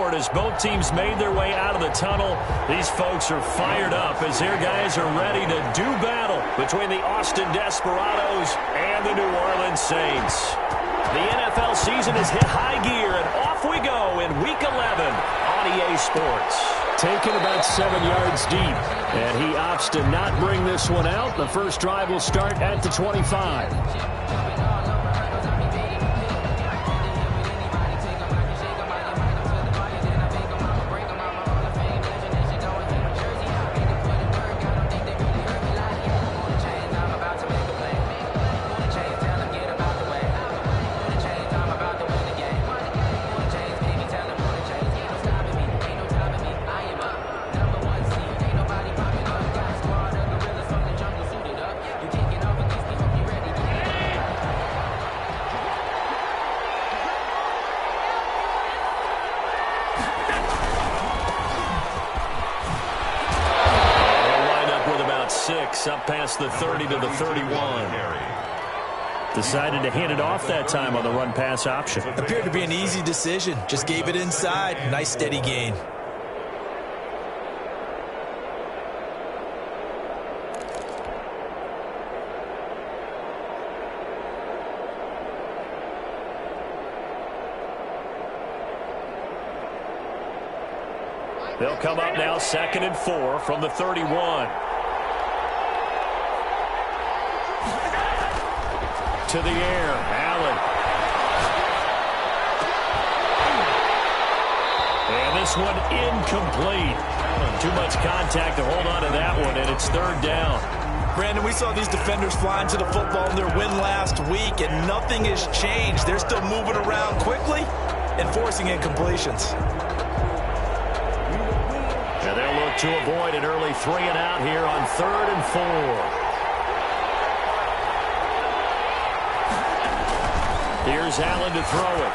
scored as both teams made their way out of the tunnel. These folks are fired up as their guys are ready to do battle between the Austin Desperados and the New Orleans Saints. The NFL season has hit high gear, and off we go in Week 11 on EA Sports. Taken about 7 yards deep, and he opts to not bring this one out. The first drive will start at the 25. Up past the 30 to the 31. Decided to hand it off that time on the run-pass option. Appeared to be an easy decision. Just gave it inside. Nice steady gain. They'll come up now 2nd and 4 from the 31. To the air, Allen. And this one incomplete. Too much contact to hold on to that one, and it's 3rd down. Brandon, we saw these defenders flying to the football in their win last week, and nothing has changed. They're still moving around quickly and forcing incompletions. And they'll look to avoid an early 3-and-out here on 3rd and 4. Here's Allen to throw it.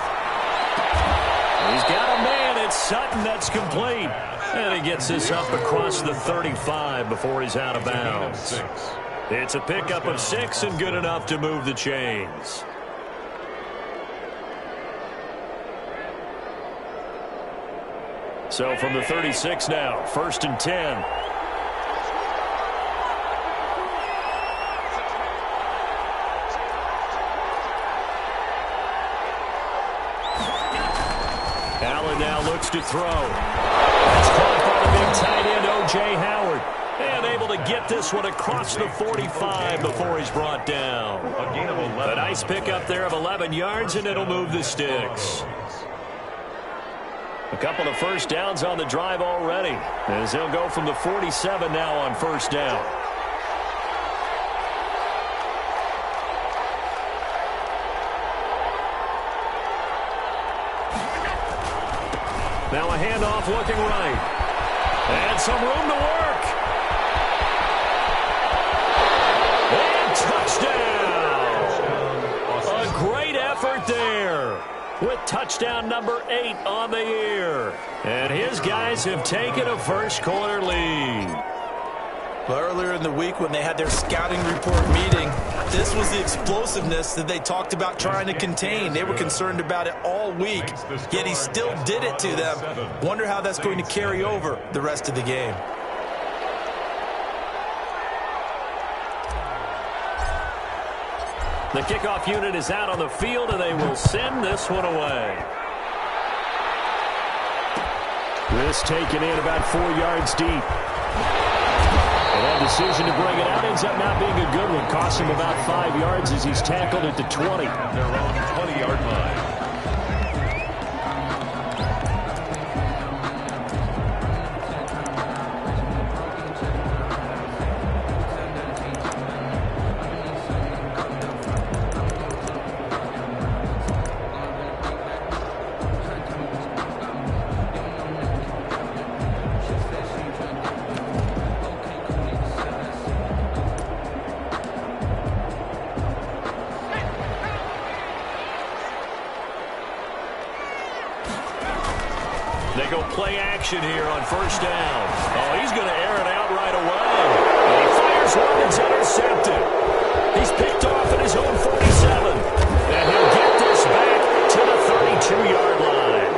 He's got a man. It's Sutton that's complete. And he gets this up across the 35 before he's out of bounds. It's a pickup of 6 and good enough to move the chains. So from the 36 now, 1st and 10. Allen now looks to throw. That's caught by the big tight end, O.J. Howard. And able to get this one across the 45 before he's brought down. A nice pickup there of 11 yards, and it'll move the sticks. A couple of first downs on the drive already, as they'll go from the 47 now on 1st down. Now a handoff looking right. And some room to work. And touchdown! A great effort there with touchdown number 8 on the year. And his guys have taken a first-quarter lead. Well, earlier in the week when they had their scouting report meeting, this was the explosiveness that they talked about trying to contain. They were concerned about it all week, yet he still did it to them. Wonder how that's going to carry over the rest of the game. The kickoff unit is out on the field, and they will send this one away. This taken in about 4 yards deep. And that decision to bring it out ends up not being a good one. Costs him about 5 yards as he's tackled at the 20. Their own 20-yard line. They go play action here on 1st down. Oh, he's going to air it out right away. And he fires one that's intercepted. He's picked off at his own 47. And he'll get this back to the 32-yard line.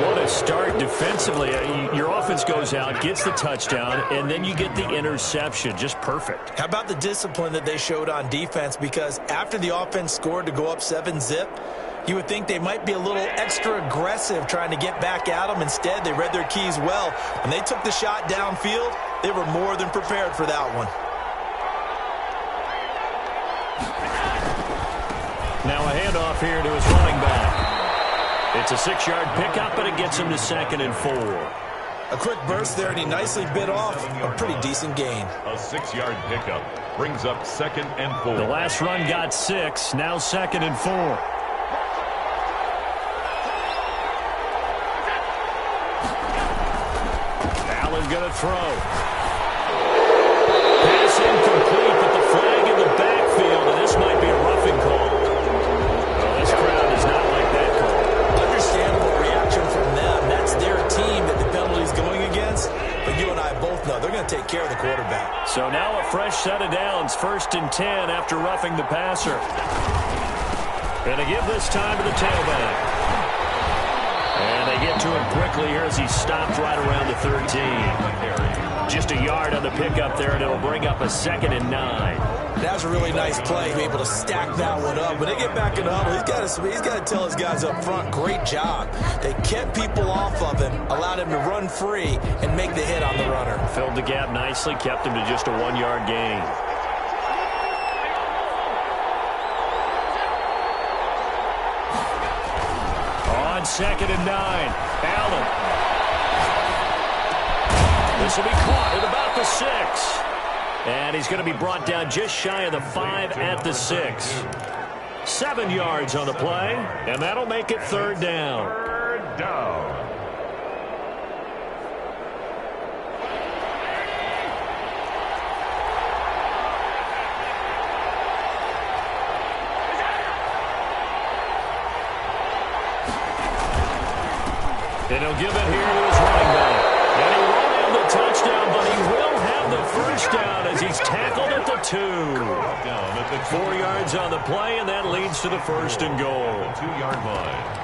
What a start defensively. Your offense goes out, gets the touchdown, and then you get the interception. Just perfect. How about the discipline that they showed on defense? Because after the offense scored to go up 7-zip, you would think they might be a little extra aggressive trying to get back at them. Instead, they read their keys well. When they took the shot downfield, they were more than prepared for that one. Now a handoff here to his running back. It's a 6-yard pickup, and it gets him to 2nd and 4. A quick burst there, and he nicely bit off a pretty decent gain. A 6-yard pickup brings up 2nd and 4. The last run got 6, now 2nd and 4. Allen going to throw. Pass incomplete, but the flag in the backfield, and this might be a roughing call. Oh, this crowd does not like that call. Understandable reaction from them. That's their team that the penalty's going against. But you and I both know they're going to take care of the quarterback. So now a fresh set of downs, 1st and 10 after roughing the passer. Going to give this time to the tailback. And they get to him quickly here as he stopped right around the 13. Just a yard on the pickup there, and it'll bring up a 2nd and 9. That was a really nice play. Be able to stack that one up. When they get back in the huddle, he's got to tell his guys up front, great job. They kept people off of him, allowed him to run free, and make the hit on the runner. Filled the gap nicely, kept him to just a 1-yard gain. On 2nd and 9, Allen. This will be caught at about the 6. And he's going to be brought down just shy of the 5 at the 6. 7 yards on the play, and that'll make it 3rd down. 3rd down. And he'll give it here to his running back. And he won't have the touchdown, but he will have the 1st down as he's tackled at the 2. 4 yards on the play, and that leads to the 1st and goal. 2-yard line.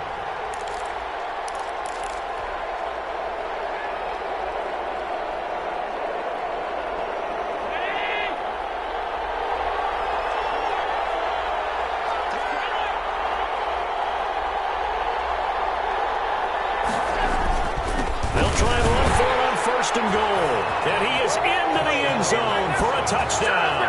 And goal. And he is into the end zone for a touchdown.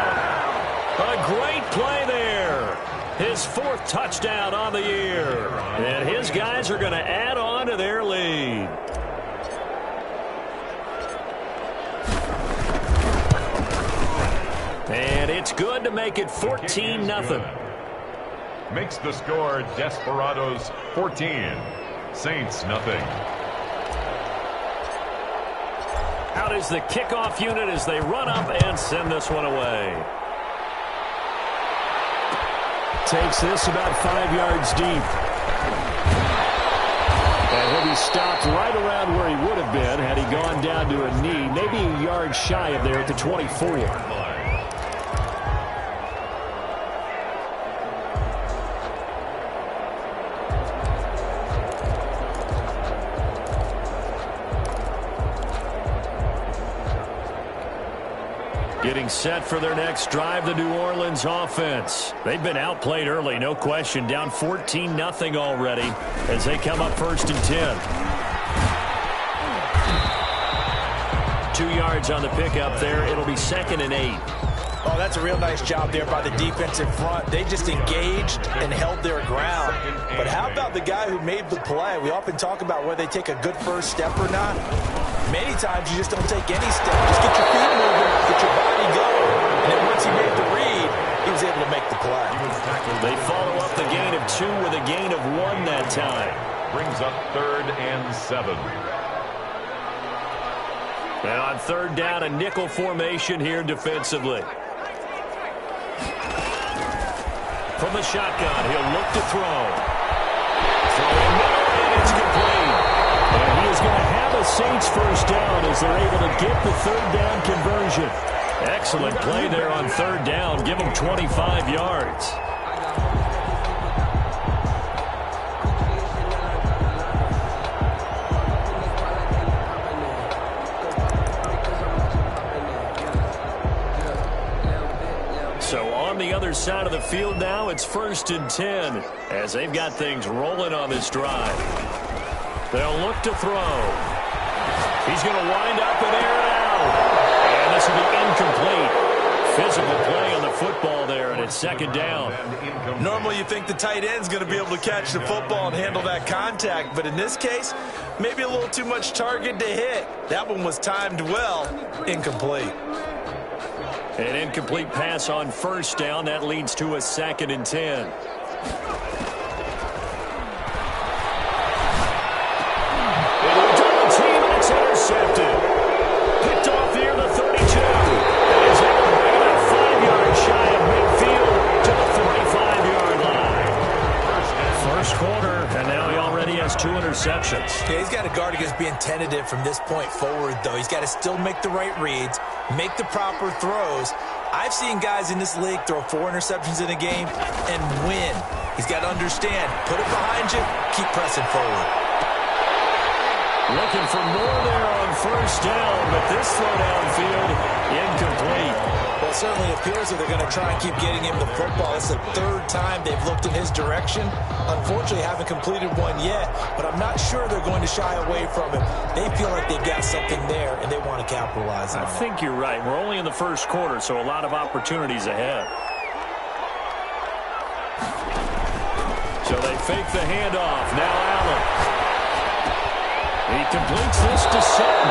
A great play there. His 4th touchdown on the year. And his guys are going to add on to their lead. And it's good to make it 14-0. Makes the score Desperados 14. Saints nothing. Out is the kickoff unit as they run up and send this one away. Takes this about 5 yards deep. And he'll be stopped right around where he would have been had he gone down to a knee, maybe a yard shy of there at the 24. Getting set for their next drive, the New Orleans offense. They've been outplayed early, no question. Down 14-0 already as they come up 1st and 10. 2 yards on the pickup there. It'll be 2nd and 8. Oh, that's a real nice job there by the defense in front. They just engaged and held their ground. But how about the guy who made the play? We often talk about whether they take a good first step or not. Many times you just don't take any step. Just get your feet moving, get your body going. And then once he made the read, he was able to make the play. They follow up the gain of 2 with a gain of 1 that time. Brings up 3rd and 7. And on 3rd down, a nickel formation here defensively. From the shotgun, he'll look to throw. Throwing middle, and it's complete. And he is going to have a Saints 1st down as they're able to get the 3rd down conversion. Excellent play there on 3rd down. Give them 25 yards. their side of the field now. It's 1st and 10 as they've got things rolling on this drive. They'll look to throw. He's going to wind up and air it out. And this will be incomplete. Physical play on the football there, and it's 2nd down. Normally you think the tight end's going to be able to catch the football and handle that contact, but in this case, maybe a little too much target to hit. That one was timed well. Incomplete. An incomplete pass on 1st down. That leads to a 2nd and 10. It's intercepted. Picked off near the 32. That is able to bring it up 5 yards shy of midfield to the 45-yard line. First quarter, and now he already has 2 interceptions. Yeah, he's got to guard against being tentative from this point forward, though. He's got to still make the right reads, make the proper throws. I've seen guys in this league throw 4 interceptions in a game and win. He's got to understand, put it behind you, keep pressing forward. Looking for more there on 1st down, but this throw downfield, incomplete. Well, it certainly appears that they're going to try and keep getting him the football. It's the 3rd time they've looked in his direction. Unfortunately, haven't completed one yet, but I'm not sure they're going to shy away from him. They feel like they've got something there, and they want to capitalize on it. I think you're right. We're only in the 1st quarter, so a lot of opportunities ahead. So they fake the handoff. Now Allen. He completes this to Sutton.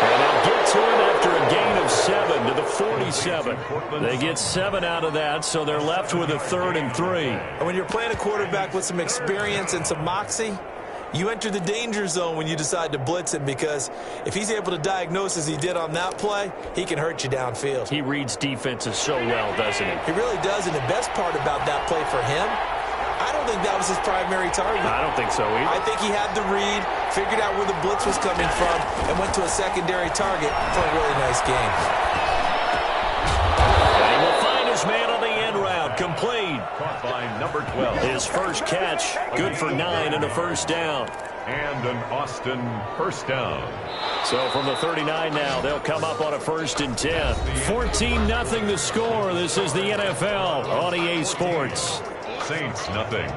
And they'll get to him after a gain of 7 to the 47. They get 7 out of that, so they're left with a 3rd and 3. And when you're playing a quarterback with some experience and some moxie, you enter the danger zone when you decide to blitz him, because if he's able to diagnose as he did on that play, he can hurt you downfield. He reads defenses so well, doesn't he? He really does, and the best part about that play for him, I don't think that was his primary target. I don't think so either. I think he had the read, figured out where the blitz was coming from, and went to a secondary target for a really nice game. And he will find his man on the end route. Complete. Caught by number 12. His first catch, good for 9 and a 1st down. And an Austin 1st down. So from the 39 now, they'll come up on a 1st and 10. 14-0 the score. This is the NFL on EA Sports. Saints nothing.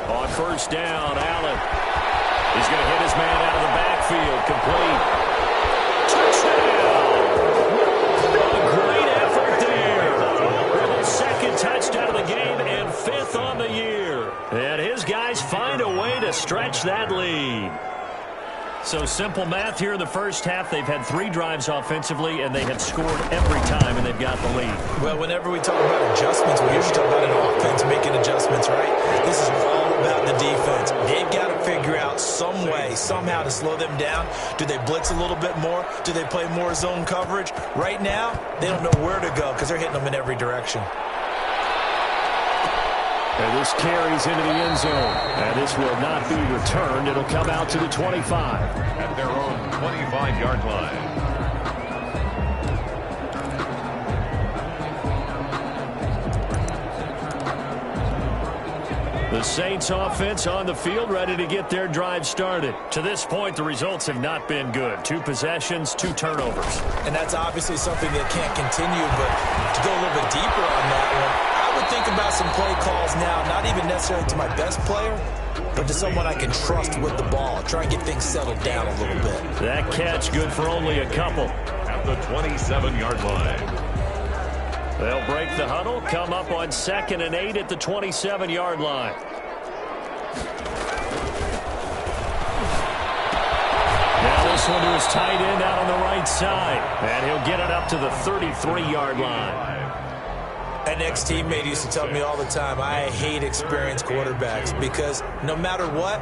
On 1st down, Allen. He's going to hit his man out of the backfield. Complete. Touchdown! A great effort there. His 2nd touchdown of the game and 5th on the year. And his guys find a way to stretch that lead. So simple math here in the 1st half. They've had 3 drives offensively, and they have scored every time, and they've got the lead. Well, whenever we talk about adjustments, we usually talk about an offense making adjustments, right? This is all about the defense. They've got to figure out some way, somehow to slow them down. Do they blitz a little bit more? Do they play more zone coverage? Right now, they don't know where to go because they're hitting them in every direction. And this carries into the end zone. And this will not be returned. It'll come out to the 25. At their own 25-yard line. The Saints offense on the field, ready to get their drive started. To this point, the results have not been good. 2 possessions, 2 turnovers. And that's obviously something that can't continue, but to go a little bit deeper on that one, I would think about some play calls now, not even necessarily to my best player, but to someone I can trust with the ball. Try and get things settled down a little bit. That catch good for only a couple. At the 27-yard line. They'll break the huddle, come up on 2nd and 8 at the 27-yard line. Now this one to his tight end out on the right side. And he'll get it up to the 33-yard line. An ex-teammate used to tell me all the time, I hate experienced quarterbacks because no matter what,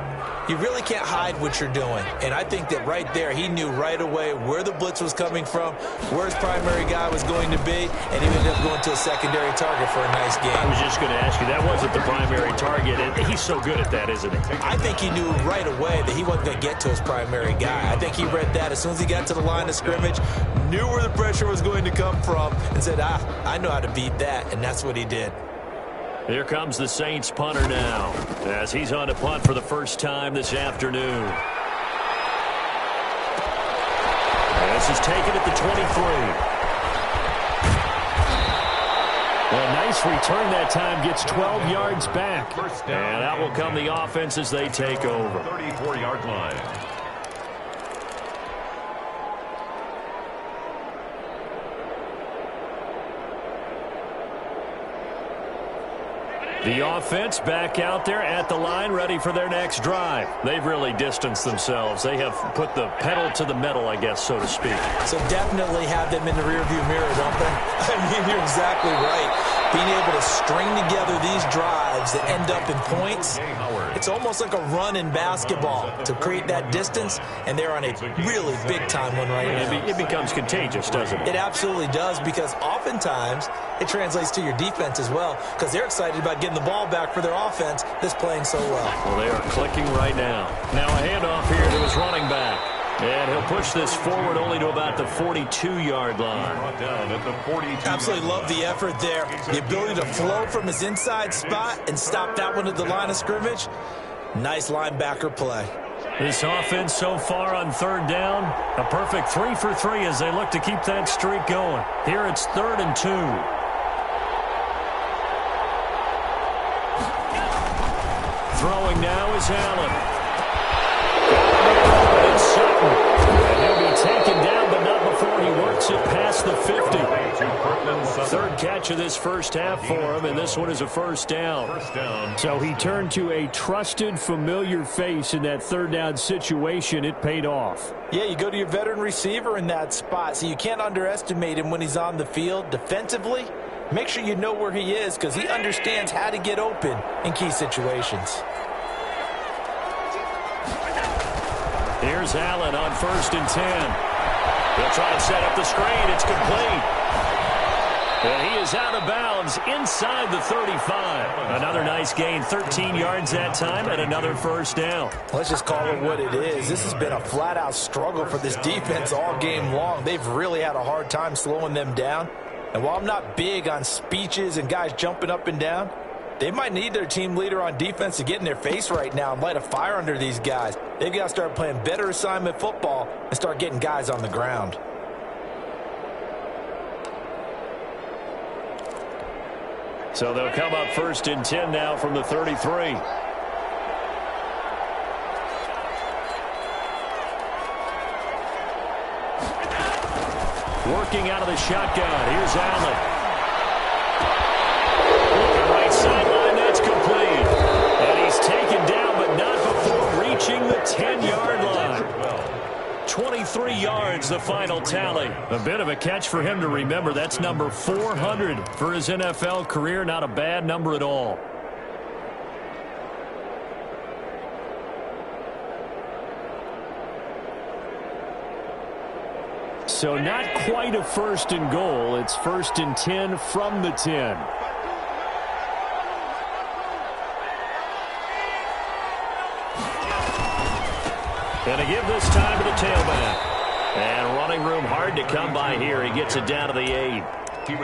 you really can't hide what you're doing. And I think that right there, he knew right away where the blitz was coming from, where his primary guy was going to be, and he ended up going to a secondary target for a nice game. I was just going to ask you, that wasn't the primary target, and he's so good at that, isn't he? I think he knew right away that he wasn't going to get to his primary guy. I think he read that as soon as he got to the line of scrimmage, knew where the pressure was going to come from, and said, I know how to beat that, and that's what he did. Here comes the Saints punter now, as he's on to punt for the first time this afternoon. This is taken at the 23. A nice return that time, gets 12 yards back. And out will come the offense as they take over. 34-yard line. The offense back out there at the line, ready for their next drive. They've really distanced themselves. They have put the pedal to the metal, I guess, so to speak. So definitely have them in the rearview mirror, don't they? I mean, you're exactly right. Being able to string together these drives that end up in points, it's almost like a run in basketball to create that distance, and they're on a really big-time one right now. It becomes contagious, doesn't it? It absolutely does, because oftentimes it translates to your defense as well, because they're excited about getting the ball back for their offense that's playing so well. Well, they are clicking right now. Now a handoff here to his running back. And he'll push this forward only to about the 42-yard line. Absolutely love the effort there. The ability to flow from his inside spot and stop that one at the line of scrimmage. Nice linebacker play. This offense so far on third down, a perfect 3 for 3 as they look to keep that streak going. Here it's 3rd and 2. Throwing now is Allen. And he'll be taken down, but not before he works it past the 50. Third catch of this first half for him, and this one is a first down. So he turned to a trusted, familiar face in that third down situation. It paid off. Yeah, you go to your veteran receiver in that spot, so you can't underestimate him when he's on the field. Defensively, make sure you know where he is, because he understands how to get open in key situations. Here's Allen on 1st and 10. They'll try and set up the screen. It's complete. And he is out of bounds inside the 35. Another nice gain, 13 yards that time, and another first down. Let's just call it what it is. This has been a flat-out struggle for this defense all game long. They've really had a hard time slowing them down. And while I'm not big on speeches and guys jumping up and down, they might need their team leader on defense to get in their face right now and light a fire under these guys. They've got to start playing better assignment football and start getting guys on the ground. So they'll come up 1st and 10 now from the 33. Working out of the shotgun. Here's Allen. Right sideline, that's complete. And he's taken down, but not before reaching the 10-yard line. 23 yards, the final tally. A bit of a catch for him to remember. That's number 400 for his NFL career. Not a bad number at all. So not quite a 1st and goal. It's 1st and 10 from the 10. And to give this time to the tailback. And running room hard to come by here. He gets it down to the 8.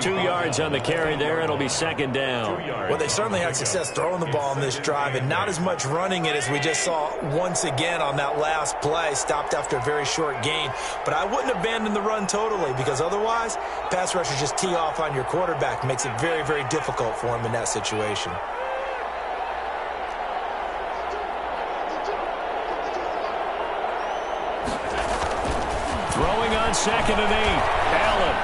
2 yards on the carry there. It'll be 2nd down. Well, they certainly had success throwing the ball on this drive, and not as much running it as we just saw once again on that last play. Stopped after a very short gain. But I wouldn't abandon the run totally, because otherwise, pass rushers just tee off on your quarterback. Makes it very, very difficult for him in that situation. Throwing on 2nd and 8. Allen.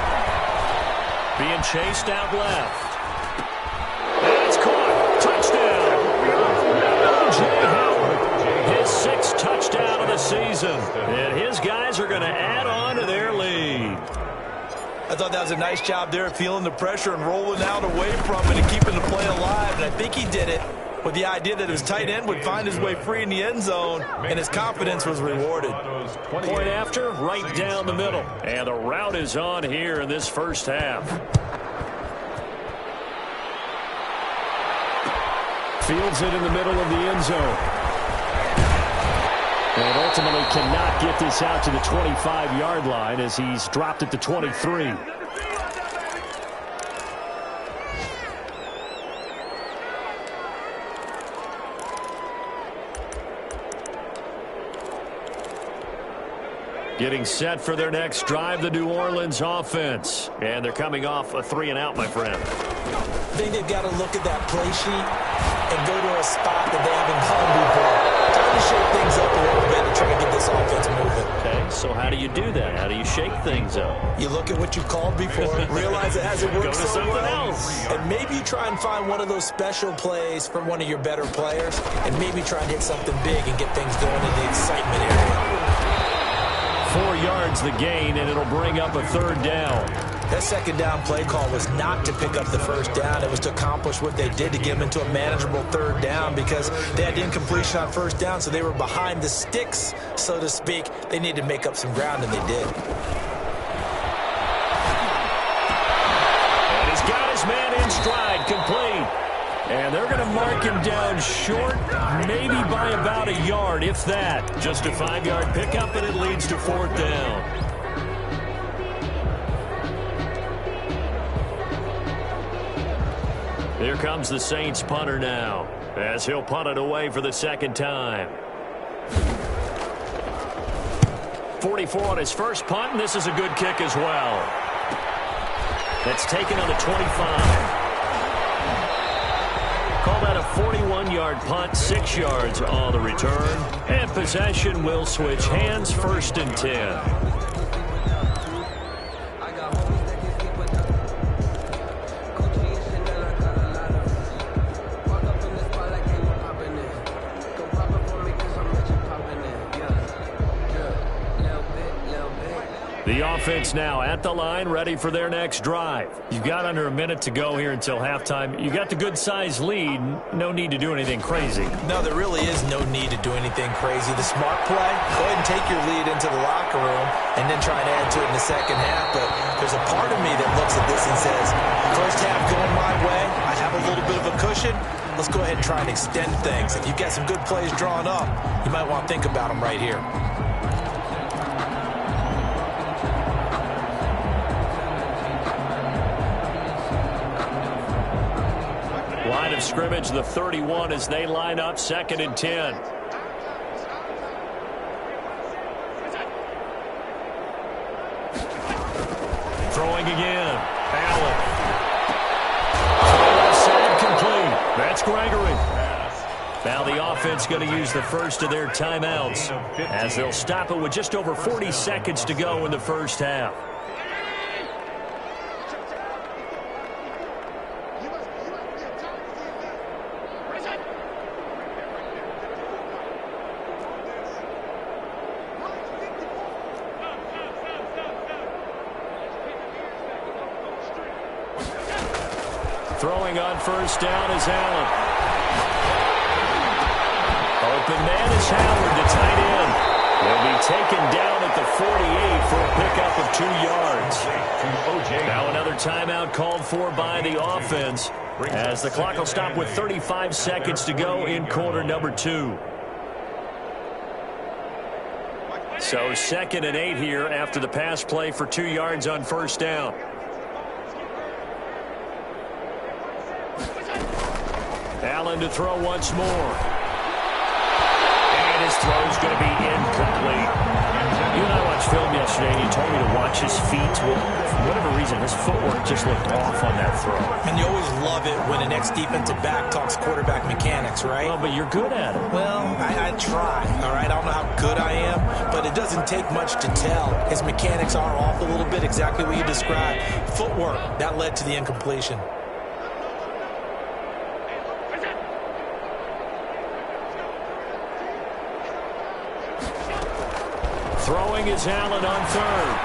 Being chased out left. And it's caught. Touchdown. O.J. Howard. His 6th touchdown of the season. And his guys are going to add on to their lead. I thought that was a nice job there, feeling the pressure and rolling out away from it and keeping the play alive. And I think he did it with the idea that his tight end would find his way free in the end zone, and his confidence was rewarded. Point after, right down the middle. And the route is on here in this first half. Fields it in the middle of the end zone. And ultimately cannot get this out to the 25-yard line as he's dropped at the 23. Getting set for their next drive, the New Orleans offense. And they're coming off a 3-and-out, my friend. I think they've got to look at that play sheet and go to a spot that they haven't called before. Trying to shake things up a little bit to try to get this offense moving. Okay, so how do you do that? How do you shake things up? You look at what you called before, realize it hasn't worked so well, and maybe you try and find one of those special plays from one of your better players, and maybe try and hit something big and get things going in the excitement area. 4 yards the gain, and it'll bring up a 3rd down. That second down play call was not to pick up the first down. It was to accomplish what they did, to get them into a manageable 3rd down, because they had incompletion on first down, so they were behind the sticks, so to speak. They needed to make up some ground, and they did. And he's got his man in stride, complete. And they're going to mark him down short, maybe by about a yard, if that. Just a 5-yard pickup, and it leads to 4th down. Here comes the Saints punter now, as he'll punt it away for the 2nd time. 44 on his first punt, and this is a good kick as well. That's taken on the 25. Call that a 41-yard punt, 6 yards on the return. And possession will switch hands, 1st and 10. The offense now at the line, ready for their next drive. You've got under a minute to go here until halftime. You got the good-sized lead. No need to do anything crazy. No, there really is no need to do anything crazy. The smart play, go ahead and take your lead into the locker room and then try and add to it in the second half. But there's a part of me that looks at this and says, first half going my way, I have a little bit of a cushion. Let's go ahead and try and extend things. If you've got some good plays drawn up, you might want to think about them right here. Line of scrimmage, the 31, as they line up, 2nd and 10. Throwing again. Allen. Side complete. That's Gregory. Now the offense going to use the first of their timeouts, as they'll stop it with just over 40 seconds to go in the first half. Throwing on first down is Allen. Open man is Howard, the tight end. Will be taken down at the 48 for a pickup of 2 yards. Now another timeout called for by the offense, as the clock will stop with 35 seconds to go in quarter number 2. So 2nd and 8 here after the pass play for 2 yards on first down. Allen to throw once more. And his throw is going to be incomplete. You and I watched film yesterday, and you told me to watch his feet. Well, for whatever reason, his footwork just looked off on that throw. And you always love it when an ex-defensive back talks quarterback mechanics, right? Well, but you're good at it. Well, I try, all right? I don't know how good I am, but it doesn't take much to tell. His mechanics are off a little bit, exactly what you described. Footwork, that led to the incompletion. Throwing is Allen on third.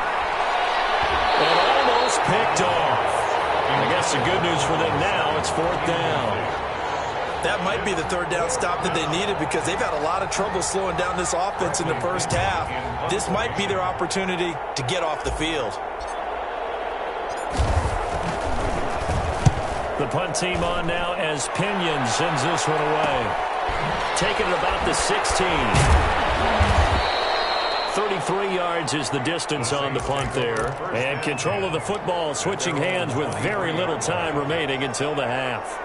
And almost picked off. I guess the good news for them now, it's 4th down. That might be the 3rd down stop that they needed because they've had a lot of trouble slowing down this offense in the first half. This might be their opportunity to get off the field. The punt team on now as Pinion sends this one away. Taking it about the 16. 33 yards is the distance on the punt there. And control of the football switching hands with very little time remaining until the half.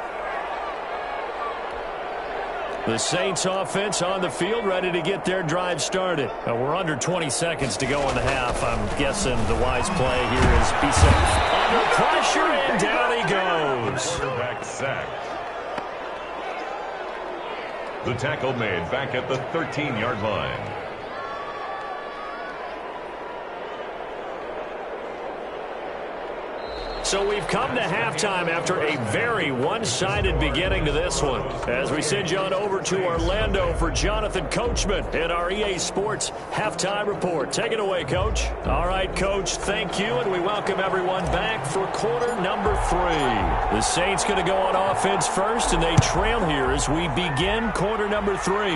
The Saints offense on the field ready to get their drive started. We're under 20 seconds to go in the half. I'm guessing the wise play here is be safe. Under pressure and down he goes. Quarterback sack. The tackle made back at the 13-yard line. So we've come to halftime after a very one-sided beginning to this one. As we send you on over to Orlando for Jonathan Coachman in our EA Sports Halftime Report. Take it away, Coach. All right, Coach, thank you, and we welcome everyone back for quarter number 3. The Saints going to go on offense first, and they trail here as we begin quarter number 3.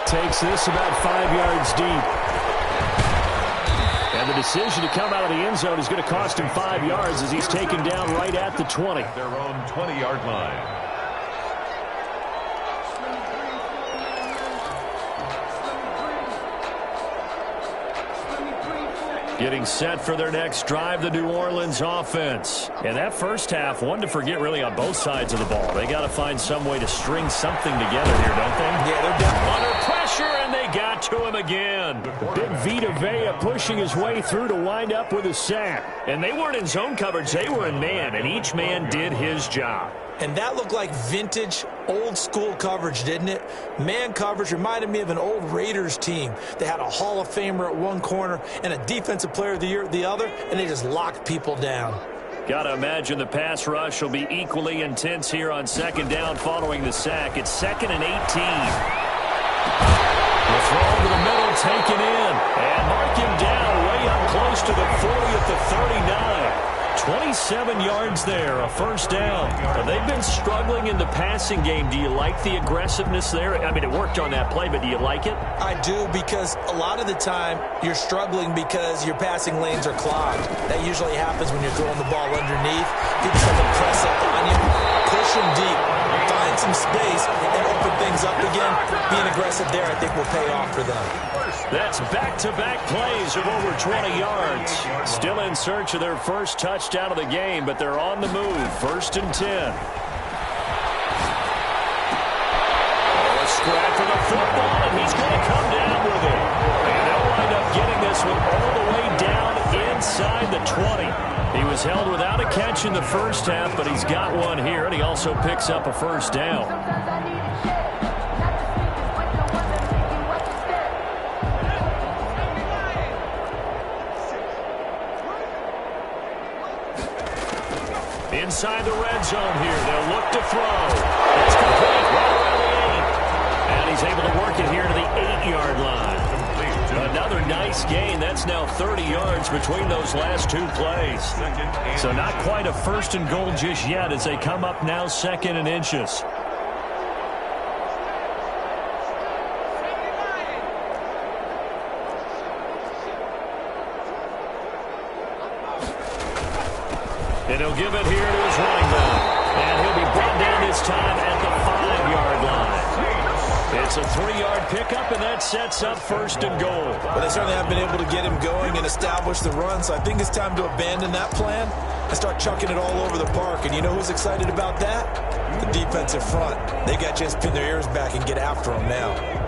Takes this about 5 yards deep. And the decision to come out of the end zone is going to cost him 5 yards as he's taken down right at the 20. Their own 20-yard line. Getting set for their next drive, the New Orleans offense. And that first half, one to forget really on both sides of the ball. They got to find some way to string something together here, don't they? Yeah, they're down under pressure, and they got to him again. Big Vita Vea pushing his way through to wind up with a sack. And they weren't in zone coverage, they were in man, and each man did his job. And that looked like vintage, old-school coverage, didn't it? Man coverage reminded me of an old Raiders team. They had a Hall of Famer at one corner and a Defensive Player of the Year at the other, and they just locked people down. Got to imagine the pass rush will be equally intense here on 2nd down following the sack. It's 2nd and 18. The throw over the middle taken in. And mark him down way up close to the 40 at the 39. 27 yards there, a first down. They've been struggling in the passing game. Do you like the aggressiveness there? I mean, it worked on that play, but do you like it? I do, because a lot of the time you're struggling because your passing lanes are clogged. That usually happens when you're throwing the ball underneath. People start to press up on you, push them deep, find some space, and open things up again. Being aggressive there, I think, will pay off for them. That's back-to-back plays of over 20 yards. Still in search of their first touchdown of the game, but they're on the move. 1st and 10. Oh, a scrap for the football, and he's going to come down with it. And they'll wind up getting this one all the way down inside the 20. He was held without a catch in the first half, but he's got one here, and he also picks up a first down. Inside the red zone here. They'll look to throw. It's complete right around the 8. And he's able to work it here to the 8-yard line. Another nice gain. That's now 30 yards between those last 2 plays. So not quite a 1st and goal just yet as they come up now 2nd and inches. And he'll give it here to his running back. And he'll be brought down this time at the 5-yard line. It's a 3-yard pickup, and that sets up 1st and goal. Well, they certainly have been able to get him going and establish the run, so I think it's time to abandon that plan and start chucking it all over the park. And you know who's excited about that? The defensive front. They got a chance to pin their ears back and get after him now.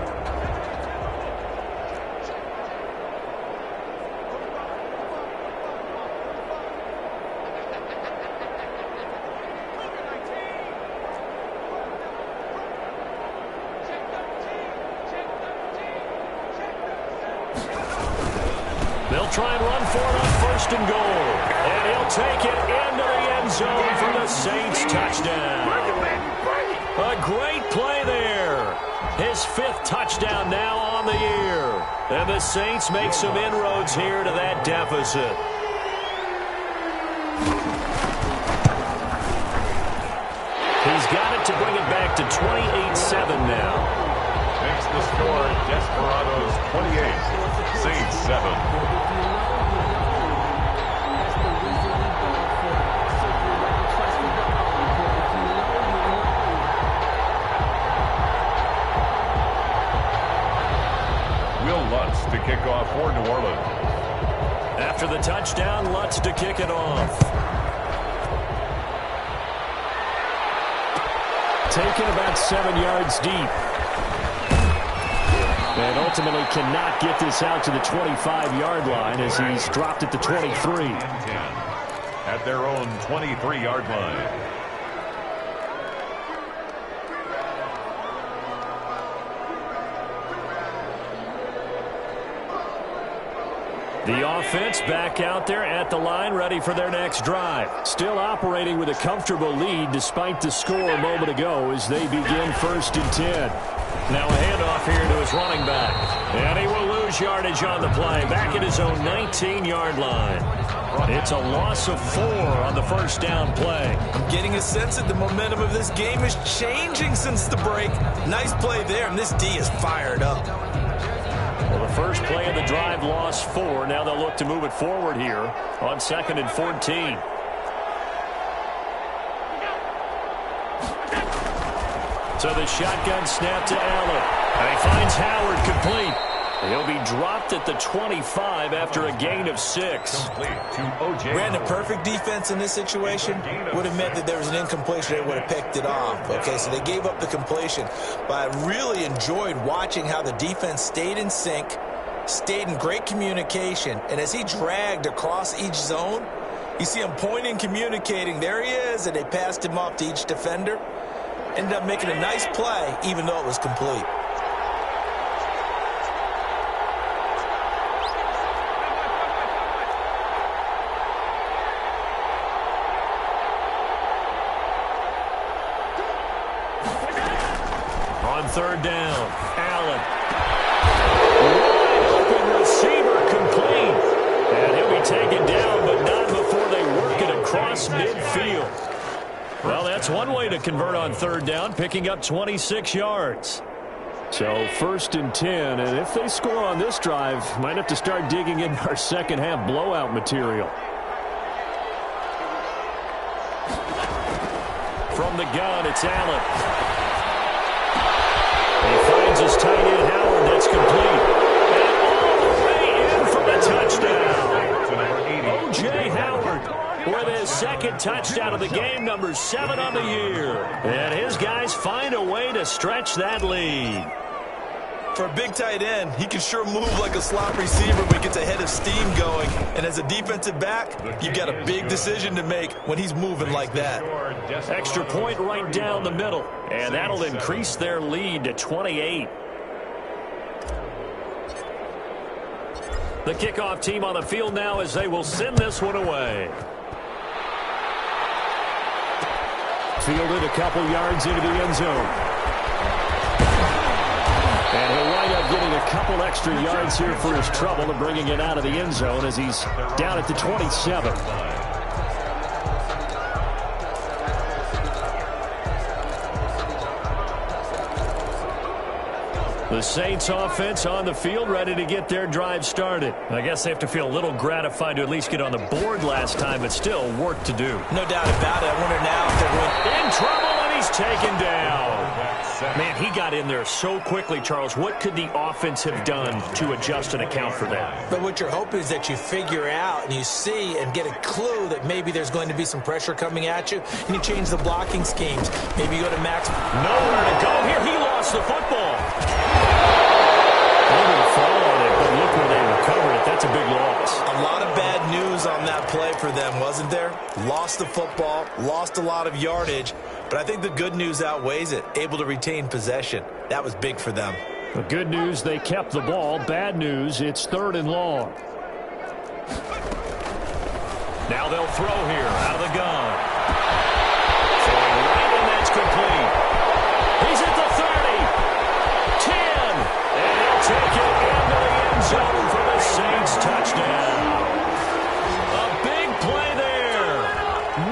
They'll try and run for it on 1st and goal. And he'll take it into the end zone for the Saints touchdown. A great play there. His 5th touchdown now on the year. And the Saints make some inroads here to that deficit. He's got it to bring it back to 28-7 now. Makes the score Desperados 28, Saints 7. To kick off for New Orleans. After the touchdown, Lutz to kick it off. Taken about 7 yards deep. And ultimately cannot get this out to the 25-yard line as he's dropped at the 23. At their own 23-yard line. The offense back out there at the line, ready for their next drive. Still operating with a comfortable lead despite the score a moment ago as they begin 1st and 10. Now a handoff here to his running back. And he will lose yardage on the play, back at his own 19-yard line. It's a loss of 4 on the first down play. I'm getting a sense that the momentum of this game is changing since the break. Nice play there, and this D is fired up. Well, the first play of the drive lost 4. Now they'll look to move it forward here on 2nd and 14. So the shotgun snap to Allen. And he finds Howard complete. He'll be dropped at the 25 after a gain of 6. Ran a perfect defense in this situation. Would have meant that there was an incompletion. They would have picked it off. Okay, so they gave up the completion. But I really enjoyed watching how the defense stayed in sync, stayed in great communication. And as he dragged across each zone, you see him pointing, communicating. There he is, and they passed him off to each defender. Ended up making a nice play, even though it was complete. On 3rd down, Allen. Wide open receiver complete. And he'll be taken down, but not before they work it across midfield. Well, that's one way to convert on 3rd down, picking up 26 yards. So 1st and 10, and if they score on this drive, might have to start digging in our second half blowout material. From the gun, it's Allen. He finds his tight end, Howard. That's complete. And all the way in for the touchdown. O.J. Howard with his 2nd touchdown of the game, number 7 on the year. And his guys find a way to stretch that lead. For a big tight end, he can sure move like a slot receiver when he gets a head of steam going. And as a defensive back, you've got a big decision to make when he's moving like that. Extra point right down the middle. And that'll increase their lead to 28. The kickoff team on the field now as they will send this one away. Fielded a couple yards into the end zone. And he'll wind up getting a couple extra yards here for his trouble and bringing it out of the end zone as he's down at the 27. The Saints offense on the field, ready to get their drive started. I guess they have to feel a little gratified to at least get on the board last time, but still work to do. No doubt about it. I wonder now if they're going in trouble, and he's taken down. Man, he got in there so quickly, Charles. What could the offense have done to adjust and account for that? But what you're hoping is that you figure out and you see and get a clue that maybe there's going to be some pressure coming at you, and you change the blocking schemes. Maybe you go to max. Nowhere to go here. He lost the football. Able to fall on it, but look where they recovered it. That's a big loss. A lot of bad news on that play for them, wasn't there? Lost the football, lost a lot of yardage, but I think the good news outweighs it. Able to retain possession. That was big for them. The good news, they kept the ball. Bad news, it's 3rd and long. Now they'll throw here out of the gun. Throwing right, and that's complete. He's at the 30. 10. And he'll take it into the end zone for the Saints touchdown. A big play there.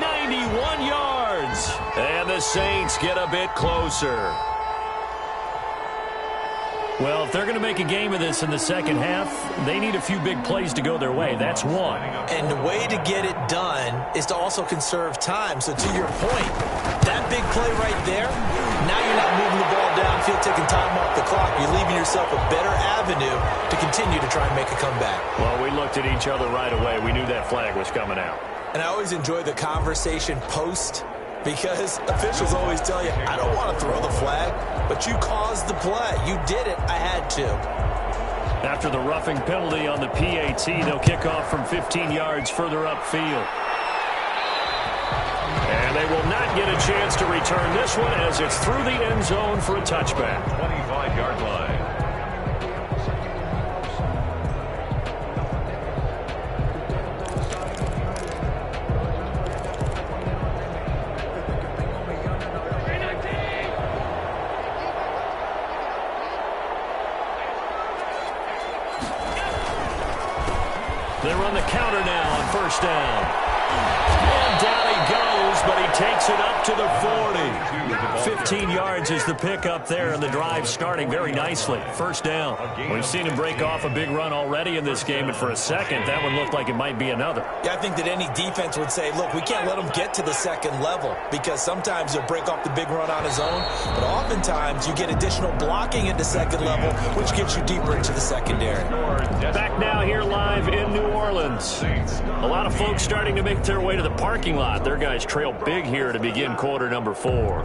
91 yards. And the Saints get a bit closer. Well, if they're going to make a game of this in the second half, they need a few big plays to go their way. That's one. And the way to get it done is to also conserve time. So to your point, that big play right there, now you're not moving the ball downfield, taking time off the clock. You're leaving yourself a better avenue to continue to try and make a comeback. Well, we looked at each other right away. We knew that flag was coming out. And I always enjoy the conversation post, because officials always tell you, I don't want to throw the flag, but you caused the play. You did it. I had to. After the roughing penalty on the PAT, they'll kick off from 15 yards further upfield. And they will not get a chance to return this one as it's through the end zone for a touchback. 25-yard line. They run the counter now on first down. And down he goes, but he takes it up to the 40. 15 yards is the pickup there, and the drive starting very nicely. First down. We've seen him break off a big run already in this game, and for a second, that one looked like it might be another. Yeah, I think that any defense would say, look, we can't let him get to the second level, because sometimes he'll break off the big run on his own, but oftentimes you get additional blocking into second level, which gets you deeper into the secondary. Back now here live in New Orleans. A lot of folks starting to make their way to the parking lot. Their guys trail big here to begin quarter number 4.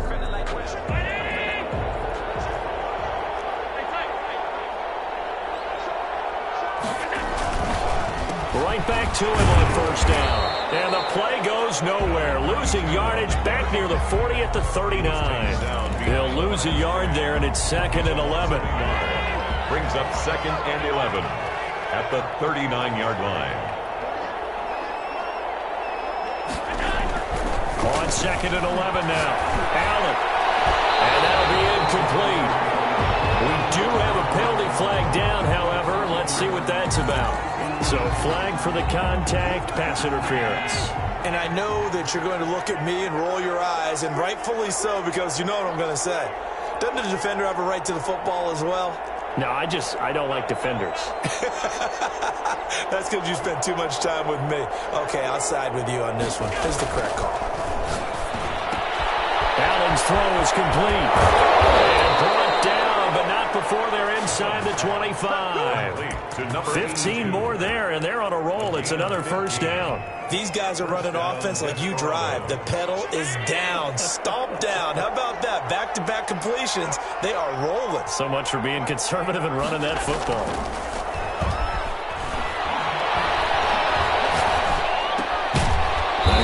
Right back to him on first down. And the play goes nowhere. Losing yardage back near the 40 at the 39. They'll lose a yard there, and it's 2nd and 11. Brings up 2nd and 11 at the 39-yard line. On 2nd and 11 now. Allen. And that'll be incomplete. We do have a penalty flag down, however. Let's see what that's about. So flag for the contact, pass interference. And I know that you're going to look at me and roll your eyes, and rightfully so, because you know what I'm going to say. Doesn't the defender have a right to the football as well? No, I don't like defenders. That's because you spent too much time with me. Okay, I'll side with you on this one. Here's the correct call. Allen's throw is complete. And brought down, but not before they're inside the 25. 15 more there, and they're on a roll. It's another first down. These guys are running offense like you drive. The pedal is down, stomp down. How about that? Back-to-back completions. They are rolling. So much for being conservative and running that football.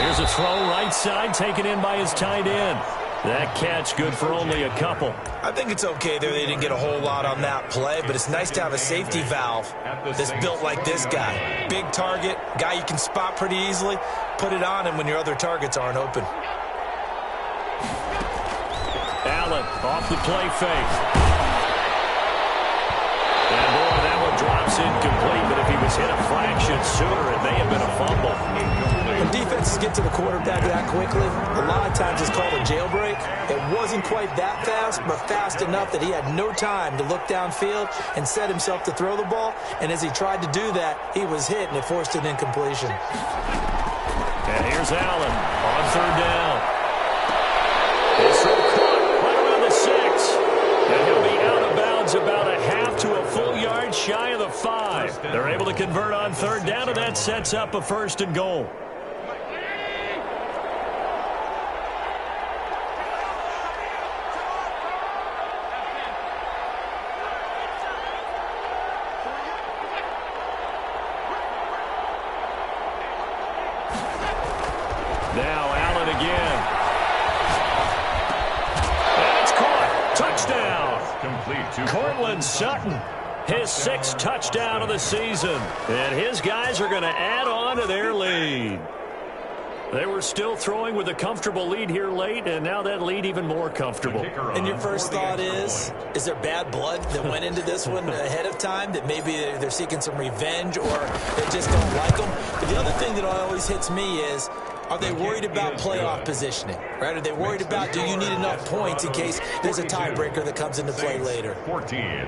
Here's a throw right side, taken in by his tight end. That catch good for only a couple. I think it's okay there. They didn't get a whole lot on that play, but it's nice to have a safety valve that's built like this guy. Big target, guy you can spot pretty easily. Put it on him when your other targets aren't open. Allen off the play fake. And boy, that one drops incomplete, but if he was hit a fraction sooner, it may have been a fumble. When defenses get to the quarterback that quickly, a lot of times it's called a jailbreak. It wasn't quite that fast, but fast enough that he had no time to look downfield and set himself to throw the ball. And as he tried to do that, he was hit, and it forced an incompletion. And here's Allen on third down. His throw caught right around the 6. And he'll be out of bounds about a half to a full yard shy of the 5. They're able to convert on third down, and that sets up a 1st and goal. Now Allen again. And it's caught. Touchdown. Complete to Cortland Sutton, his 6th touchdown of the season. And his guys are going to add on to their lead. They were still throwing with a comfortable lead here late, and now that lead even more comfortable. And your first thought is there bad blood that went into this one ahead of time, that maybe they're seeking some revenge or they just don't like them? But the other thing that always hits me is Are they worried about playoff positioning? Right? Are they worried about, do you need enough points in case there's a tiebreaker that comes into play later? 14.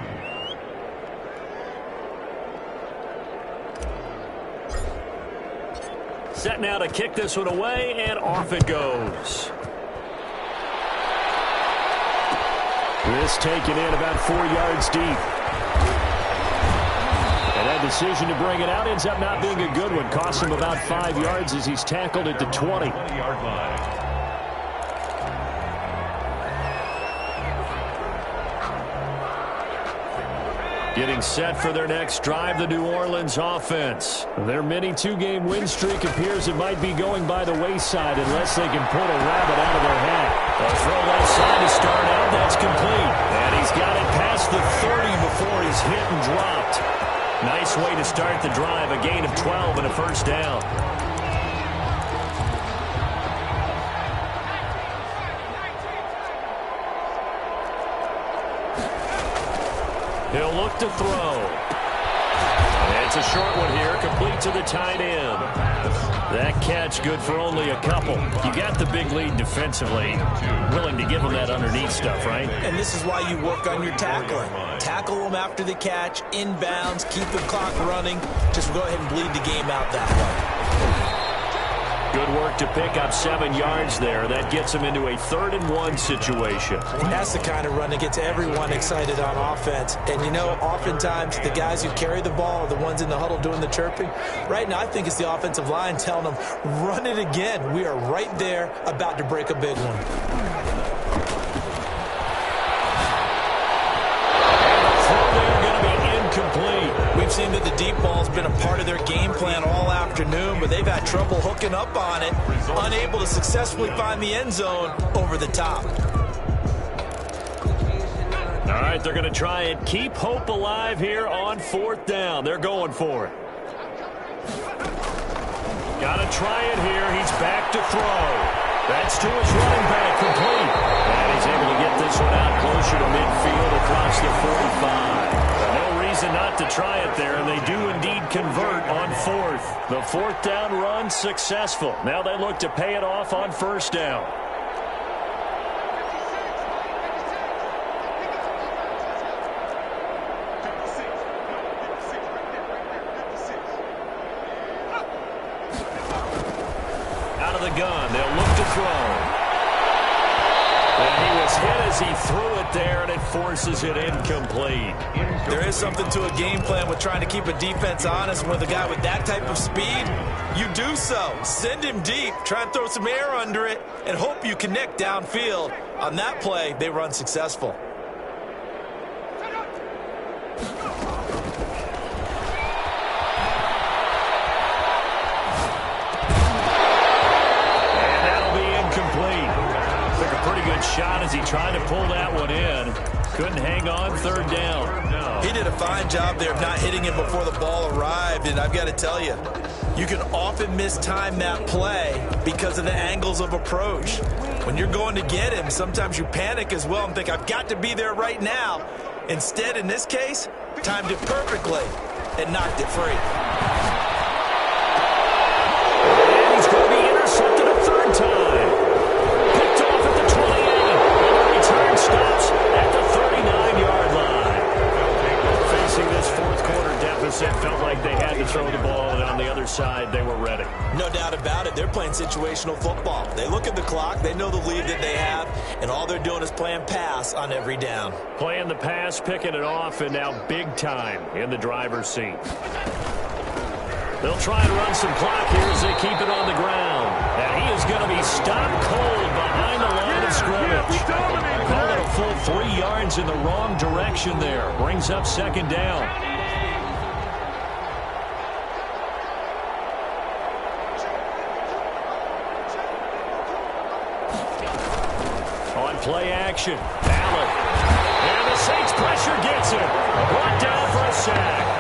Set now to kick this one away, and off it goes. This taken in about 4 yards deep. And that decision to bring it out ends up not being a good one. Costs him about 5 yards as he's tackled at the 20. 20-yard line. Getting set for their next drive, the New Orleans offense. Their mini two-game win streak appears it might be going by the wayside unless they can pull a rabbit out of their hat. A throw left side to start out. That's complete. And he's got it past the 30 before he's hit and dropped. Nice way to start the drive. A gain of 12 and a first down. He'll look to throw. And it's a short one here, complete to the tight end. That catch good for only a couple. You got the big lead defensively. Willing to give them that underneath stuff, right? And this is why you work on your tackling. Tackle them after the catch, inbounds, keep the clock running. Just go ahead and bleed the game out that way. Good work to pick up 7 yards there. That gets them into a 3rd-and-1 situation. That's the kind of run that gets everyone excited on offense. And, you know, oftentimes the guys who carry the ball are the ones in the huddle doing the chirping. Right now, I think it's the offensive line telling them, run it again. We are right there about to break a big one. We've seen that the deep ball's been a part of their game plan all afternoon, but they've had trouble hooking up on it, unable to successfully find the end zone over the top. All right, they're going to try and keep hope alive here on 4th down. They're going for it. Got to try it here. He's back to throw. That's to his running back, complete. And he's able to get this one out closer to midfield across the 45. No reason not to try it there, and they do indeed convert on 4th. The 4th down run successful. Now they look to pay it off on 1st down. Out of the gun, they'll look to throw. And he was hit as he threw it there, and it forces it incomplete. There is something to a game plan with trying to keep a defense honest. With a guy with that type of speed, you do so. Send him deep, try and throw some air under it, and hope you connect downfield. On that play, they were unsuccessful. Shot as he tried to pull that one in. Couldn't hang on 3rd down. He did a fine job there of not hitting him before the ball arrived, and I've got to tell you, you can often mistime that play because of the angles of approach. When you're going to get him, sometimes you panic as well and think, I've got to be there right now. Instead, in this case, timed it perfectly and knocked it free. And he's going to be intercepted a 3rd time. Stops at the 39-yard line. Facing this 4th quarter deficit, felt like they had to throw the ball, and on the other side, they were ready. No doubt about it. They're playing situational football. They look at the clock, they know the lead that they have, and all they're doing is playing pass on every down. Playing the pass, picking it off, and now big time in the driver's seat. They'll try and run some clock here as they keep it on the ground. And he is going to be stopped cold behind the line of scrimmage. Call it a full 3 yards in the wrong direction there. Brings up 2nd down. On play action, Allen. And the Saints pressure gets him. Brought down for a sack.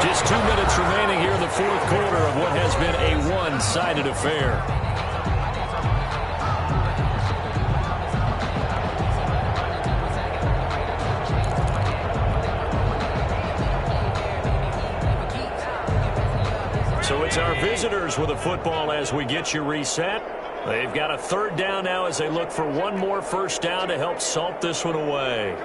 Just 2 minutes remaining here in the 4th quarter of what has been a one-sided affair. So So it's our visitors with a football as we get you reset. They've got a 3rd down now as they look for one more first down to help salt this one away.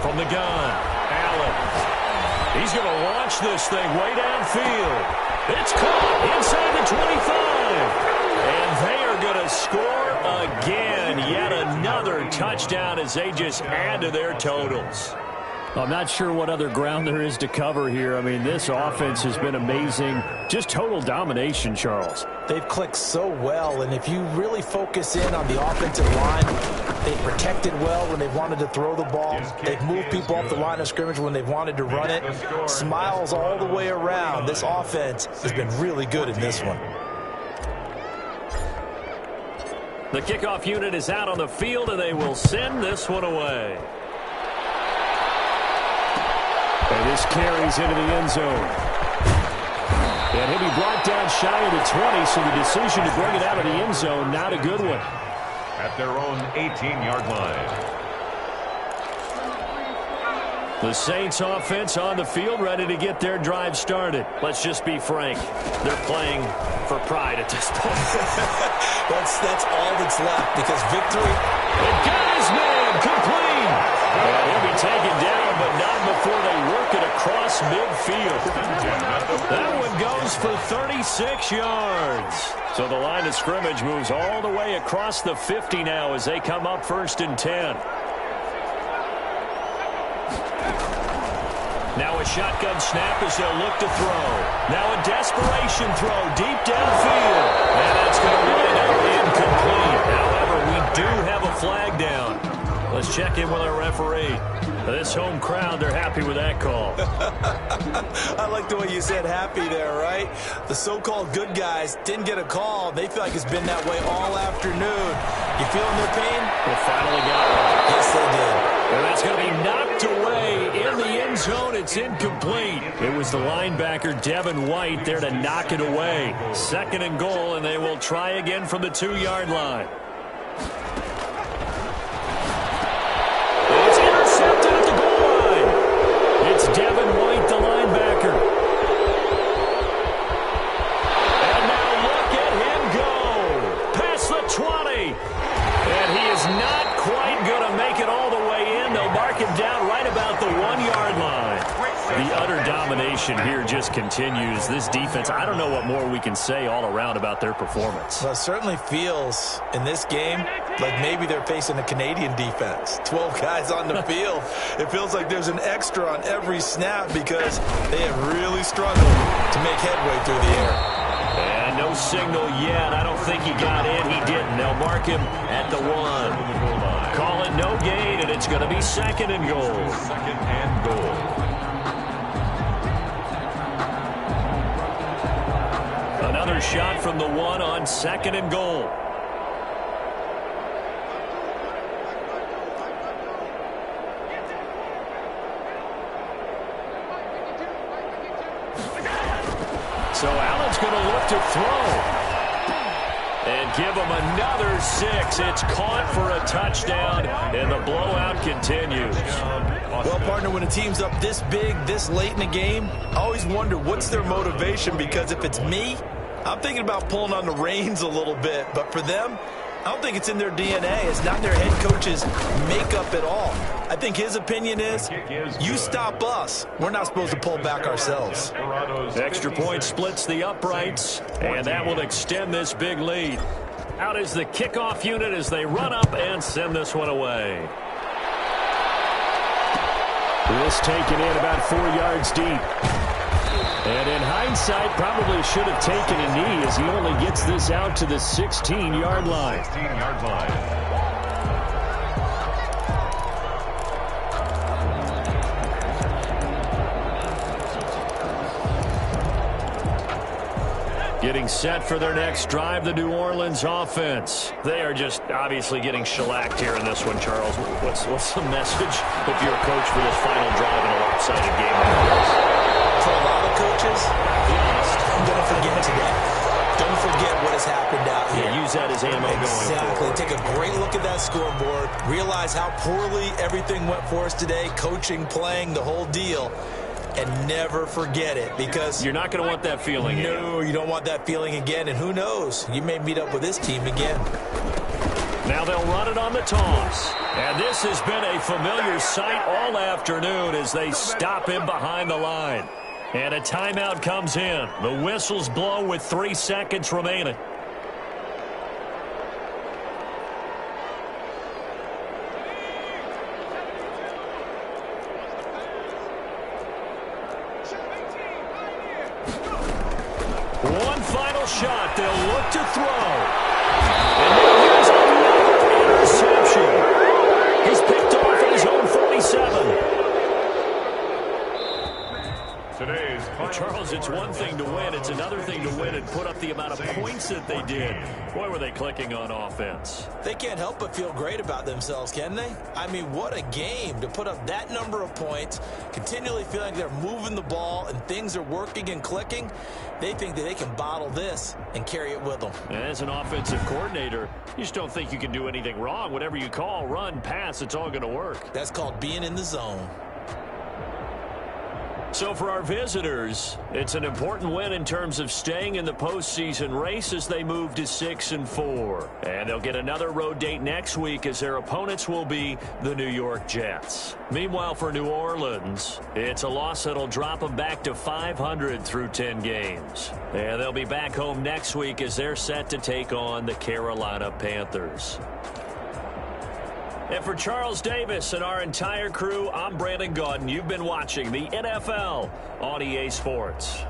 From the gun, Allen. He's going to launch this thing way downfield. It's caught inside the 25. And they are going to score again. Yet another touchdown as they just add to their totals. I'm not sure what other ground there is to cover here. I mean, this offense has been amazing. Just total domination, Charles. They've clicked so well, and if you really focus in on the offensive line, they've protected well when they've wanted to throw the ball. They've moved people off the line of scrimmage when they've wanted to run it. Smiles all the way around. This offense has been really good in this one. The kickoff unit is out on the field, and they will send this one away. And this carries into the end zone. And he'll be brought down shy of the 20, so the decision to bring it out of the end zone, not a good one. At their own 18-yard line. The Saints offense on the field, ready to get their drive started. Let's just be frank. They're playing for pride at this point. That's all that's left, because victory. It got his man complete. And he'll be taken down, but not before they work it across midfield. That one goes for 36 yards. So the line of scrimmage moves all the way across the 50 now as they come up 1st and 10. Now a shotgun snap as they'll look to throw. Now a desperation throw deep downfield. And that's going to wind up incomplete. However, we do have a flag down. Let's check in with our referee. This home crowd, they're happy with that call. I like the way you said happy there, right? The so-called good guys didn't get a call. They feel like it's been that way all afternoon. You feeling their pain? They finally got one. Yes, they did. And that's going to be knocked away in the end zone. It's incomplete. It was the linebacker, Devin White, there to knock it away. 2nd and goal, and they will try again from the 2-yard line. It's intercepted at the goal line. It's Devin White, the linebacker. And now look at him go. Past the 20. And he is not quite going to make it all the way in. They'll mark him down right about the 1-yard line. The utter domination here just continues. This defense, I don't know what more we can say all around about their performance. Well, it certainly feels in this game like maybe they're facing a Canadian defense. 12 guys on the field. It feels like there's an extra on every snap because they have really struggled to make headway through the air. And no signal yet. I don't think he got in. He didn't. They'll mark him at the 1. Call it no gain, and it's going to be 2nd and goal. 2nd and goal. Another shot from the 1 on 2nd and goal. So Allen's going to look to throw. And give him another 6. It's caught for a touchdown, and the blowout continues. Well, partner, when a team's up this big, this late in the game, I always wonder what's their motivation, because if it's me, I'm thinking about pulling on the reins a little bit. But for them, I don't think it's in their DNA. It's not their head coach's makeup at all. I think his opinion is, you stop us. We're not supposed to pull back ourselves. Extra point splits the uprights, and that will extend this big lead. Out is the kickoff unit as they run up and send this one away. This taken in about 4 yards deep. And in hindsight, probably should have taken a knee as he only gets this out to the 16-yard line. 16-yard line. Getting set for their next drive, the New Orleans offense. They are just obviously getting shellacked here in this one, Charles. What's the message if you're a coach for this final drive in a lopsided game like this? For a lot of coaches, be honest, I'm going to forget today. Don't forget what has happened out here. Yeah, use that as ammo going Exactly. forward. Take a great look at that scoreboard. Realize how poorly everything went for us today. Coaching, playing, the whole deal. And never forget it, because you're not going to want that feeling again. No, you don't want that feeling again. And who knows? You may meet up with this team again. Now they'll run it on the toss. And this has been a familiar sight all afternoon as they stop him behind the line. And a timeout comes in. The whistles blow with 3 seconds remaining. One final shot. They'll look to throw. And now here's another interception. He's picked off at his own 47. Well, Charles, it's one thing to win. It's another thing to win and put up the amount of points that they did. Boy, were they clicking on offense. They can't help but feel great about themselves, can they? I mean, what a game to put up that number of points, continually feeling they're moving the ball and things are working and clicking. They think that they can bottle this and carry it with them. As an offensive coordinator, you just don't think you can do anything wrong. Whatever you call, run, pass, it's all going to work. That's called being in the zone. So for our visitors, it's an important win in terms of staying in the postseason race as they move to 6-4. And they'll get another road date next week as their opponents will be the New York Jets. Meanwhile, for New Orleans, it's a loss that'll drop them back to 500 through 10 games. And they'll be back home next week as they're set to take on the Carolina Panthers. And for Charles Davis and our entire crew, I'm Brandon Gaudin. You've been watching the NFL on EA Sports.